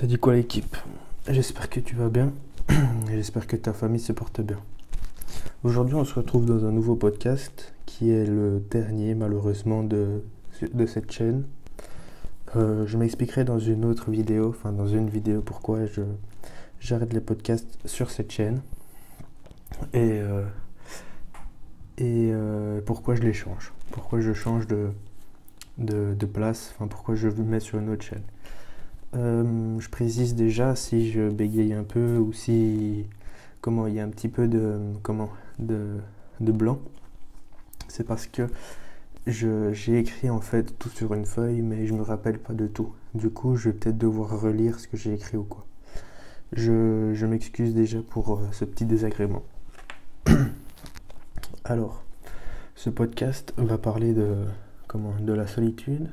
Ça dit quoi l'équipe? J'espère que tu vas bien et j'espère que ta famille se porte bien. Aujourd'hui on se retrouve dans un nouveau podcast qui est le dernier malheureusement de cette chaîne. Je m'expliquerai dans une autre vidéo, dans une vidéo pourquoi j'arrête les podcasts sur cette chaîne et pourquoi je les change. Pourquoi je change de place, pourquoi je me mets sur une autre chaîne. Je précise déjà si je bégaye un peu ou si il y a un petit peu de blanc. C'est parce que j'ai écrit en fait tout sur une feuille, mais je me rappelle pas de tout. Du coup, je vais peut-être devoir relire ce que j'ai écrit ou quoi. Je m'excuse déjà pour ce petit désagrément. Alors, ce podcast va parler de la solitude,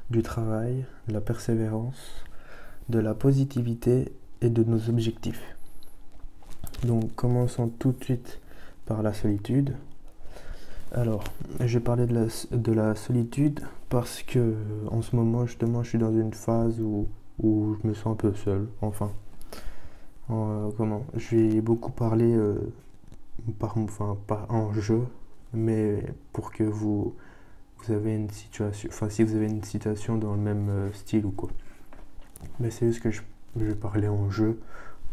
du travail, de la persévérance, de la positivité et de nos objectifs. Donc commençons tout de suite par la solitude. Alors, je vais parler de la solitude parce que en ce moment justement je suis dans une phase où je me sens un peu seul. Je vais beaucoup parler pas en jeu, mais pour que vous avez une situation, si vous avez une situation dans le même style ou quoi. Mais c'est juste que je vais parler en jeu,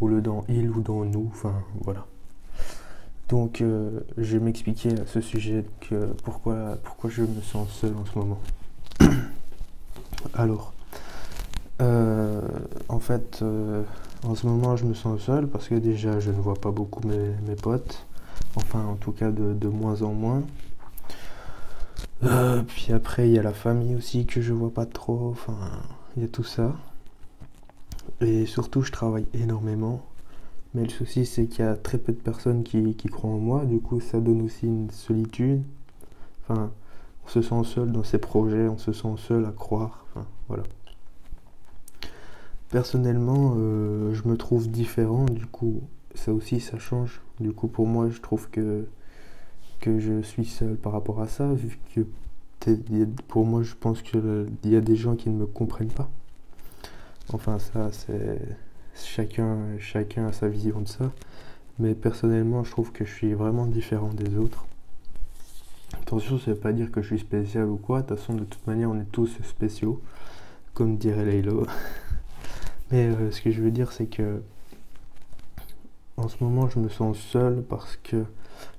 ou le dans il ou dans nous, voilà. Donc je vais m'expliquer à ce sujet pourquoi je me sens seul en ce moment. Alors, en ce moment je me sens seul parce que déjà je ne vois pas beaucoup mes potes, en tout cas de moins en moins. Puis après il y a la famille aussi que je vois pas trop, il y a tout ça. Et surtout je travaille énormément, mais le souci c'est qu'il y a très peu de personnes qui croient en moi, du coup ça donne aussi une solitude. On se sent seul dans ses projets, on se sent seul à croire, voilà. Personnellement, je me trouve différent, du coup ça aussi ça change. Du coup pour moi je trouve que je suis seul par rapport à ça, vu que pour moi je pense qu'il y a des gens qui ne me comprennent pas. Ça c'est chacun a sa vision de ça, mais personnellement je trouve que je suis vraiment différent des autres. Attention, ça veut pas dire que je suis spécial ou quoi, de toute manière on est tous spéciaux, comme dirait Laylo. Mais ce que je veux dire c'est que en ce moment je me sens seul parce que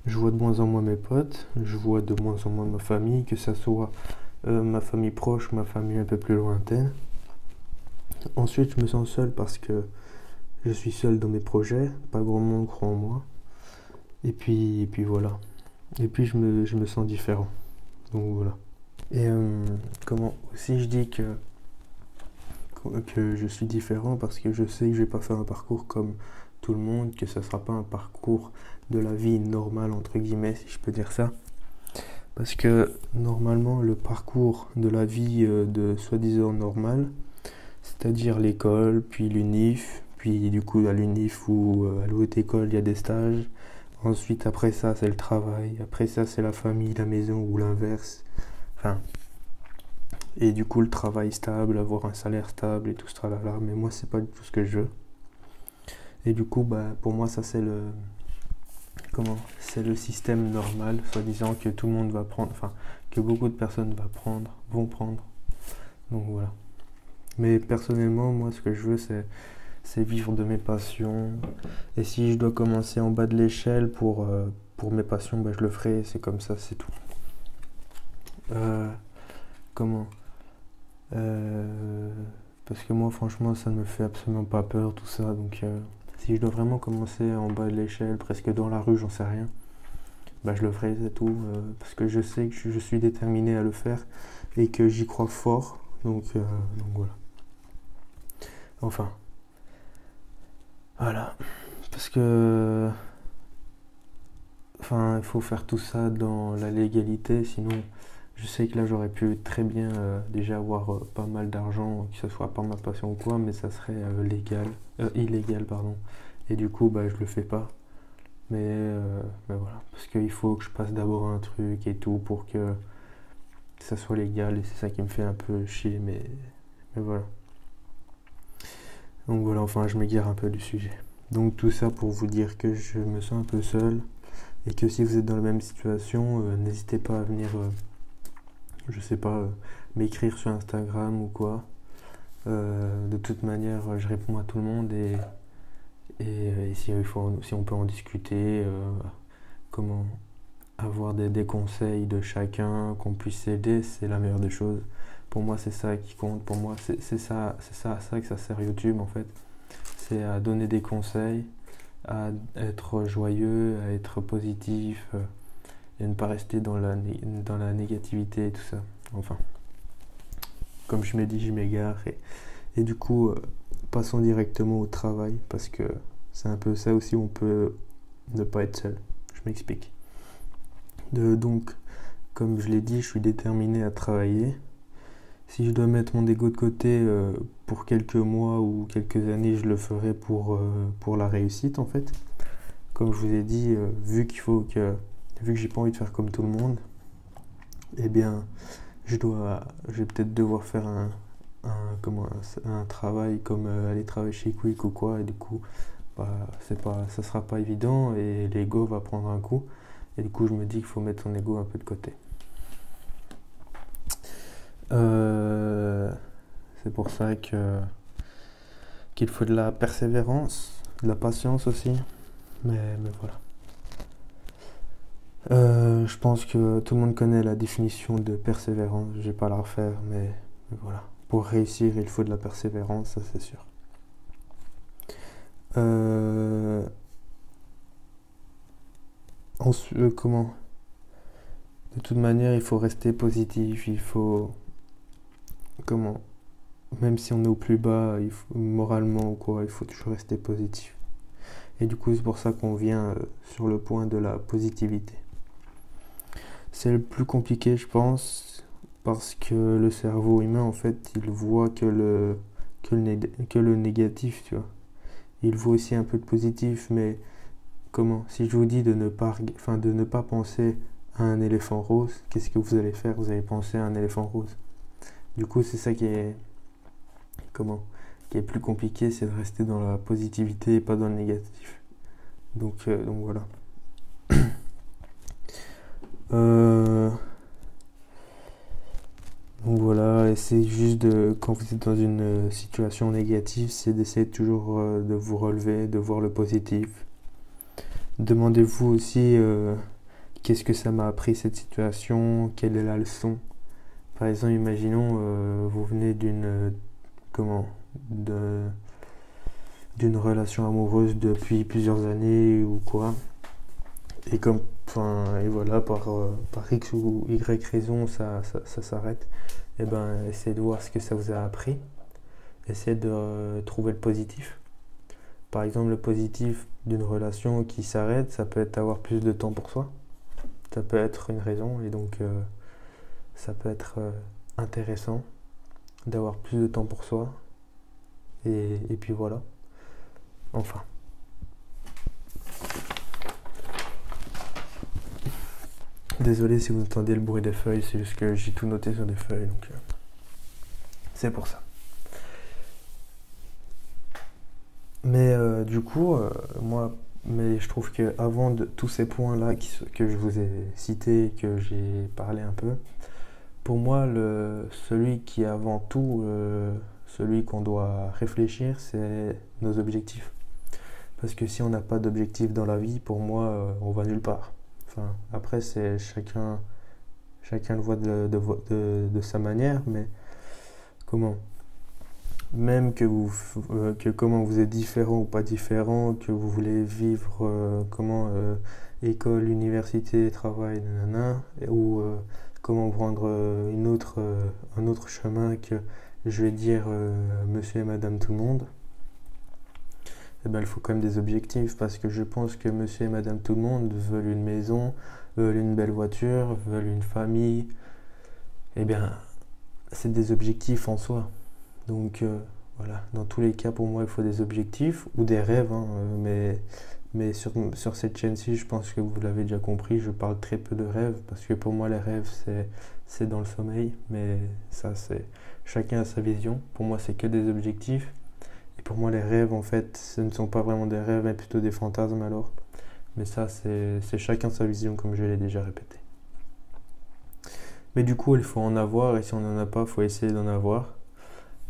je vois de moins en moins mes potes, je vois de moins en moins ma famille, que ça soit ma famille proche ou ma famille un peu plus lointaine. Ensuite, je me sens seul parce que je suis seul dans mes projets, pas grand monde croit en moi. Et puis voilà. Et puis je me sens différent. Donc voilà. Et aussi je dis que je suis différent parce que je sais que je vais pas faire un parcours comme tout le monde, que ça sera pas un parcours de la vie normale entre guillemets, si je peux dire ça. Parce que normalement le parcours de la vie de soi-disant normale, c'est-à-dire l'école, puis l'UNIF, puis du coup à l'UNIF ou à l'autre école il y a des stages. Ensuite après ça c'est le travail, après ça c'est la famille, la maison ou l'inverse. Et du coup le travail stable, avoir un salaire stable et tout ce tralala, mais moi c'est pas du tout ce que je veux. Et du coup pour moi ça c'est le système normal, soi-disant que tout le monde va prendre, que beaucoup de personnes vont prendre. Donc voilà. Mais personnellement, moi, ce que je veux, c'est vivre de mes passions. Et si je dois commencer en bas de l'échelle pour mes passions, je le ferai. C'est comme ça, c'est tout. Parce que moi, franchement, ça ne me fait absolument pas peur, tout ça. Donc, si je dois vraiment commencer en bas de l'échelle, presque dans la rue, j'en sais rien, je le ferai, c'est tout. Parce que je sais que je suis déterminé à le faire et que j'y crois fort. Donc voilà. Voilà, parce que il faut faire tout ça dans la légalité, sinon je sais que là j'aurais pu très bien déjà avoir pas mal d'argent, que ce soit par ma passion ou quoi, mais ça serait illégal pardon, et du coup je le fais pas, mais voilà, parce qu'il faut que je passe d'abord un truc et tout pour que ça soit légal, et c'est ça qui me fait un peu chier, mais voilà. Donc voilà, enfin je m'égare un peu du sujet. Donc tout ça pour vous dire que je me sens un peu seul et que si vous êtes dans la même situation, n'hésitez pas à venir, je sais pas, m'écrire sur Instagram ou quoi. De toute manière, je réponds à tout le monde et si, si on peut en discuter, comment avoir des conseils de chacun, qu'on puisse s'aider, c'est la meilleure des choses. Pour moi, c'est ça qui compte. Pour moi, c'est ça que ça sert YouTube en fait. C'est à donner des conseils, à être joyeux, à être positif et ne pas rester dans la négativité et tout ça. Enfin, comme je m'ai dit, je m'égare. Et du coup, passons directement au travail parce que c'est un peu ça aussi où on peut ne pas être seul. Je m'explique. Donc, comme je l'ai dit, je suis déterminé à travailler. Si je dois mettre mon ego de côté pour quelques mois ou quelques années, je le ferai pour la réussite en fait. Comme je vous ai dit, vu que j'ai pas envie de faire comme tout le monde, eh bien, je vais peut-être devoir faire un travail comme aller travailler chez Quick ou quoi, et du coup, bah, ça sera pas évident et l'ego va prendre un coup. Et du coup, je me dis qu'il faut mettre son ego un peu de côté. C'est pour ça qu'il faut de la persévérance, de la patience aussi. Mais voilà. Je pense que tout le monde connaît la définition de persévérance. Je vais pas la refaire, mais voilà. Pour réussir, il faut de la persévérance, ça c'est sûr. Comment? De toute manière, il faut rester positif. Il faut comment? Même si on est au plus bas, moralement ou quoi, il faut toujours rester positif. Et du coup, c'est pour ça qu'on vient sur le point de la positivité. C'est le plus compliqué, je pense, parce que le cerveau humain, en fait, il voit que le négatif, tu vois. Il voit aussi un peu de positif, mais comment? Si je vous dis de ne pas penser à un éléphant rose, qu'est-ce que vous allez faire? Vous allez penser à un éléphant rose. Du coup, c'est ça qui est plus compliqué, c'est de rester dans la positivité et pas dans le négatif. Donc voilà. Donc voilà, et c'est juste quand vous êtes dans une situation négative, c'est d'essayer toujours de vous relever, de voir le positif. Demandez-vous aussi qu'est-ce que ça m'a appris cette situation, quelle est la leçon. Par exemple, imaginons vous venez comment de- d'une relation amoureuse depuis plusieurs années ou quoi, et voilà, par X ou Y raison, ça s'arrête. Et ben, essayez de voir ce que ça vous a appris. Essayez de trouver le positif. Par exemple, le positif d'une relation qui s'arrête, ça peut être avoir plus de temps pour soi. Ça peut être une raison, et donc ça peut être intéressant d'avoir plus de temps pour soi. Et puis voilà. Enfin. Désolé si vous entendez le bruit des feuilles, c'est juste que j'ai tout noté sur des feuilles, donc c'est pour ça. Mais du coup, mais je trouve que avant de tous ces points-là que je vous ai cités, que j'ai parlé un peu, pour moi, celui qui est avant tout, celui qu'on doit réfléchir, c'est nos objectifs. Parce que si on n'a pas d'objectif dans la vie, pour moi, on va nulle part. Enfin, après, c'est chacun le voit de sa manière, mais comment? Même que comment vous êtes différent ou pas différent, que vous voulez vivre école, université, travail, nanana, ou comment prendre un autre chemin que je vais dire monsieur et madame tout le monde, eh ben, il faut quand même des objectifs parce que je pense que monsieur et madame tout le monde veulent une maison, veulent une belle voiture, veulent une famille. Eh bien, c'est des objectifs en soi. Donc voilà, dans tous les cas, pour moi, il faut des objectifs ou des rêves. Hein, mais sur cette chaîne-ci, je pense que vous l'avez déjà compris, je parle très peu de rêves parce que pour moi, les rêves, c'est dans le sommeil. Mais ça, c'est chacun a sa vision. Pour moi, c'est que des objectifs. Et pour moi, les rêves, en fait, ce ne sont pas vraiment des rêves, mais plutôt des fantasmes alors. Mais ça, c'est chacun sa vision, comme je l'ai déjà répété. Mais du coup, il faut en avoir, et si on n'en a pas, il faut essayer d'en avoir.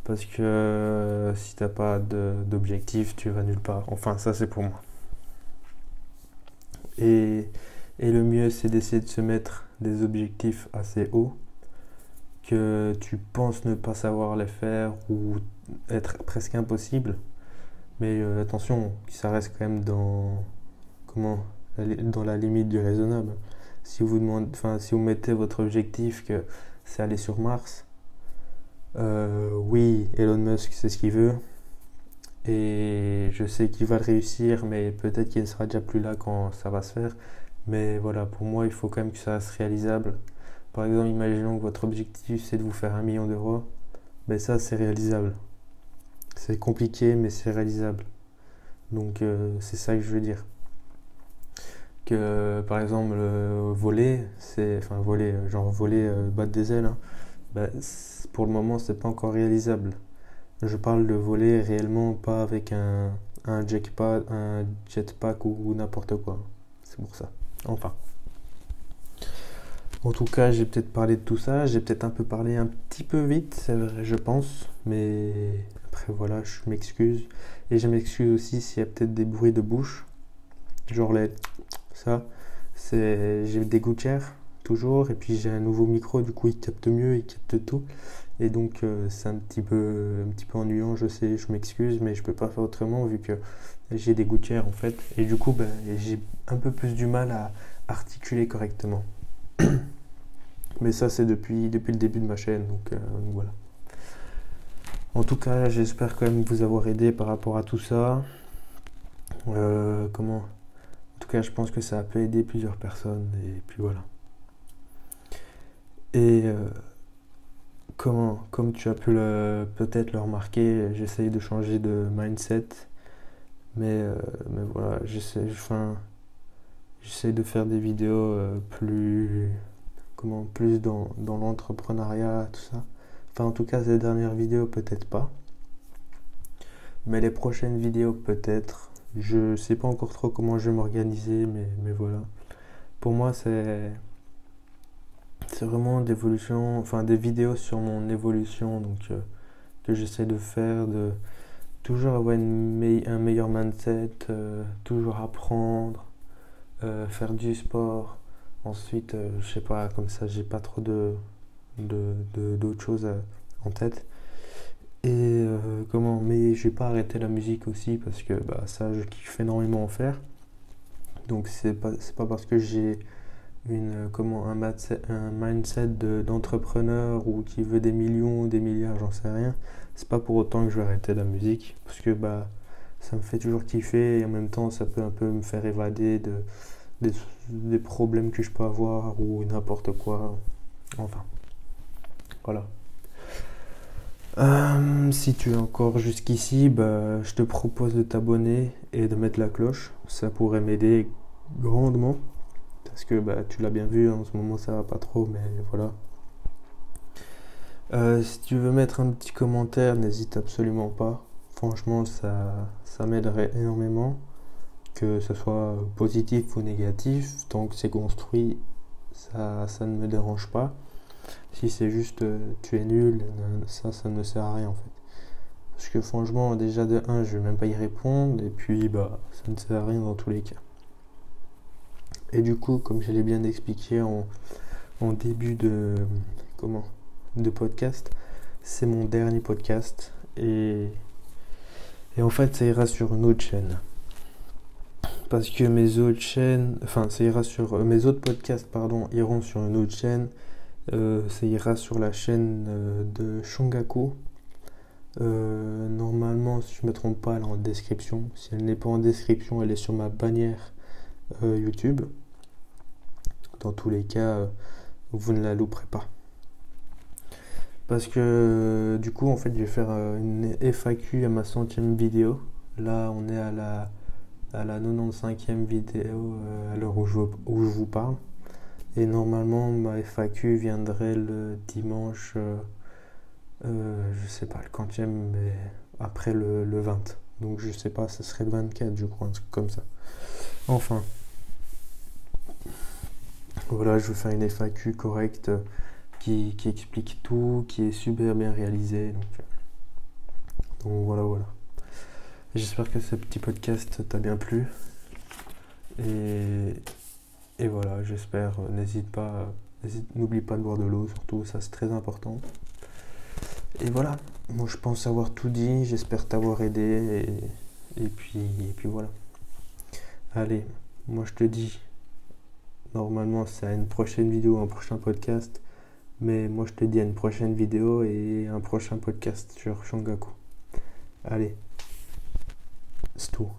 Parce que si t'as pas d'objectif, tu vas nulle part. Enfin, ça, c'est pour moi. Et, et le mieux, c'est d'essayer de se mettre des objectifs assez hauts que tu penses ne pas savoir les faire ou être presque impossible. Mais attention, ça reste quand même comment, dans la limite du raisonnable. Si vous demandez, enfin, si vous mettez votre objectif que c'est aller sur Mars, oui, Elon Musk, c'est ce qu'il veut. Et je sais qu'il va le réussir, mais peut-être qu'il ne sera déjà plus là quand ça va se faire. Mais voilà, pour moi, il faut quand même que ça reste réalisable. Par exemple, imaginons que votre objectif, c'est de vous faire 1 million d'euros. Ben ça, c'est réalisable. C'est compliqué, mais c'est réalisable. Donc, c'est ça que je veux dire. Que, par exemple, voler, enfin, voler, genre voler, battre des ailes, hein, ben, pour le moment, c'est pas encore réalisable. Je parle de voler réellement, pas avec un jetpack ou n'importe quoi. C'est pour ça. Enfin. En tout cas, j'ai peut-être parlé de tout ça. J'ai peut-être un peu parlé un petit peu vite, c'est vrai, je pense. Mais après, voilà, je m'excuse. Et je m'excuse aussi s'il y a peut-être des bruits de bouche. Genre ça. J'ai des gouttières, toujours. Et puis j'ai un nouveau micro, du coup, il capte mieux, il capte tout. Et donc, c'est un petit peu ennuyant, je sais, je m'excuse, mais je peux pas faire autrement vu que j'ai des gouttières en fait. Et du coup, ben, j'ai un peu plus du mal à articuler correctement. Mais ça, c'est depuis le début de ma chaîne, donc voilà. En tout cas, j'espère quand même vous avoir aidé par rapport à tout ça. En tout cas, je pense que ça a pu aider plusieurs personnes, et puis voilà. Et comme tu as pu peut-être le remarquer, j'essaye de changer de mindset, mais voilà, j'essaie de faire des vidéos plus dans l'entrepreneuriat, tout ça. Enfin, en tout cas, ces dernières vidéos, peut-être pas. Mais les prochaines vidéos, peut-être. Je sais pas encore trop comment je vais m'organiser, mais voilà. Pour moi, c'est vraiment d'évolution, enfin des vidéos sur mon évolution, donc que j'essaie de faire, de toujours avoir un meilleur mindset, toujours apprendre, faire du sport. Ensuite, je sais pas, comme ça, j'ai pas trop d'autres choses en tête. Et mais je vais pas arrêter la musique aussi parce que bah, ça, je kiffe énormément en faire. Donc c'est pas parce que j'ai un mindset d'entrepreneur ou qui veut des millions ou des milliards, j'en sais rien. C'est pas pour autant que je vais arrêter la musique parce que bah ça me fait toujours kiffer et en même temps ça peut un peu me faire évader des problèmes que je peux avoir ou n'importe quoi. Enfin, voilà. Si tu es encore jusqu'ici, bah, je te propose de t'abonner et de mettre la cloche. Ça pourrait m'aider grandement. Parce que bah, tu l'as bien vu, en ce moment ça va pas trop, mais voilà. Si tu veux mettre un petit commentaire, n'hésite absolument pas. Franchement, ça m'aiderait énormément. Que ce soit positif ou négatif, tant que c'est construit, ça ne me dérange pas. Si c'est juste tu es nul, ça ne sert à rien en fait. Parce que franchement, déjà de 1, je vais même pas y répondre, et puis bah ça ne sert à rien dans tous les cas. Et du coup, comme je l'ai bien expliqué en début de podcast, c'est mon dernier podcast, et en fait ça ira sur une autre chaîne. Parce que mes autres chaînes, enfin ça ira sur mes autres podcasts, pardon, iront sur une autre chaîne. Ça ira sur la chaîne de Shongaku. Normalement, si je ne me trompe pas, elle est en description. Si elle n'est pas en description, elle est sur ma bannière YouTube. Dans tous les cas, vous ne la louperez pas. Parce que du coup, en fait, je vais faire une FAQ à ma 100e vidéo. Là, on est à la 95e vidéo à l'heure où je vous parle. Et normalement, ma FAQ viendrait le dimanche, je sais pas le quantième, mais après le 20. Donc je sais pas, ça serait le 24, je crois, un truc comme ça. Enfin, voilà, je veux faire une FAQ correcte qui explique tout, qui est super bien réalisée. Donc voilà, voilà. J'espère que ce petit podcast t'a bien plu. Et voilà, j'espère. N'oublie pas de boire de l'eau, surtout, ça c'est très important. Et voilà, moi je pense avoir tout dit, j'espère t'avoir aidé. Et puis voilà. Allez, moi je te dis, normalement c'est à une prochaine vidéo, un prochain podcast. Mais moi je te dis à une prochaine vidéo et un prochain podcast sur Shangaku. Allez, c'est tout.